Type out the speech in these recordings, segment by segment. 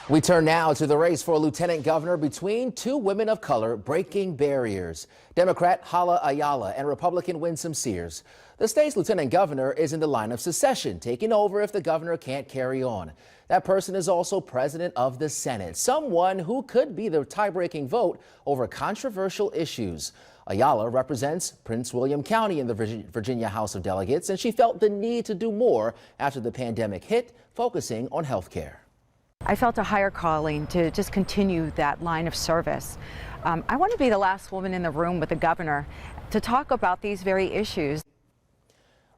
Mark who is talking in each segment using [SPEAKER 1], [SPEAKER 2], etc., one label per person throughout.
[SPEAKER 1] We turn now to the race for lieutenant governor between two women of color breaking barriers. Democrat Hala Ayala and Republican Winsome Sears. The state's lieutenant governor is in the line of succession, taking over if the governor can't carry on. That person is also president of the Senate, someone who could be the tie-breaking vote over controversial issues. Ayala represents Prince William County in the Virginia House of Delegates, and she felt the need to do more after the pandemic hit, focusing on health care.
[SPEAKER 2] I felt a higher calling to just continue that line of service. I want to be the last woman in the room with the governor to talk about these very issues.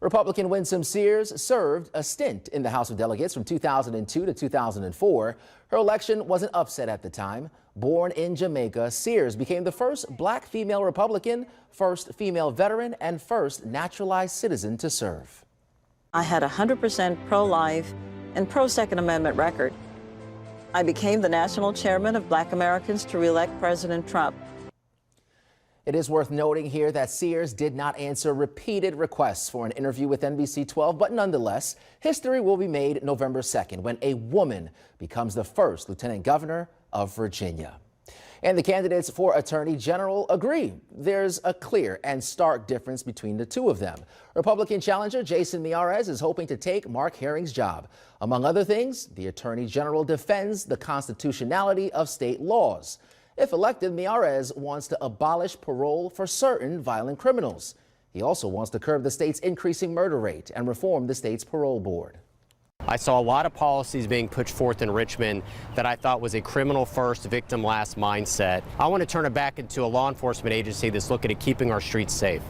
[SPEAKER 1] Republican Winsome Sears served a stint in the House of Delegates from 2002 to 2004. Her election was an upset at the time. Born in Jamaica, Sears became the first black female Republican, first female veteran, and first naturalized citizen to serve.
[SPEAKER 3] I had a 100% pro-life and pro-Second Amendment record. I became the national chairman of Black Americans to re-elect President Trump.
[SPEAKER 1] It is worth noting here that Sears did not answer repeated requests for an interview with NBC 12, but nonetheless, history will be made November 2nd when a woman becomes the first lieutenant governor of Virginia. And the candidates for Attorney General agree. There's a clear and stark difference between the two of them. Republican challenger Jason Miyares is hoping to take Mark Herring's job. Among other things, the Attorney General defends the constitutionality of state laws. If elected, Miyares wants to abolish parole for certain violent criminals. He also wants to curb the state's increasing murder rate and reform the state's parole board.
[SPEAKER 4] I saw a lot of policies being put forth in Richmond that I thought was a criminal first, victim last mindset. I want to turn it back into a law enforcement agency that's looking at keeping our streets safe.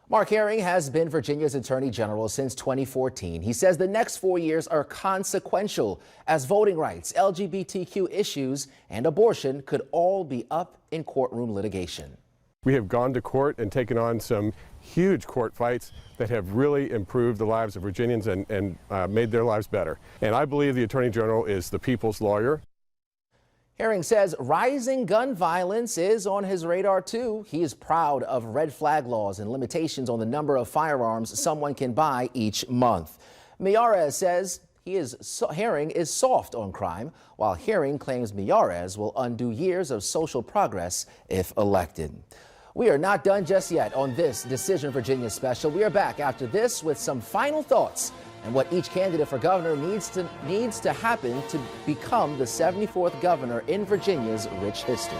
[SPEAKER 1] Mark Herring has been Virginia's Attorney General since 2014. He says the next 4 years are consequential as voting rights, LGBTQ issues, and abortion could all be up in courtroom litigation.
[SPEAKER 5] We have gone to court and taken on some huge court fights that have really improved the lives of Virginians and made their lives better. And I believe the Attorney General is the people's lawyer.
[SPEAKER 1] Herring says rising gun violence is on his radar, too. He is proud of red flag laws and limitations on the number of firearms someone can buy each month. Miyares says Herring is soft on crime, while Herring claims Miyares will undo years of social progress if elected. We are not done just yet on this Decision Virginia special. We are back after this with some final thoughts and what each candidate for governor needs to happen to become the 74th governor in Virginia's rich history.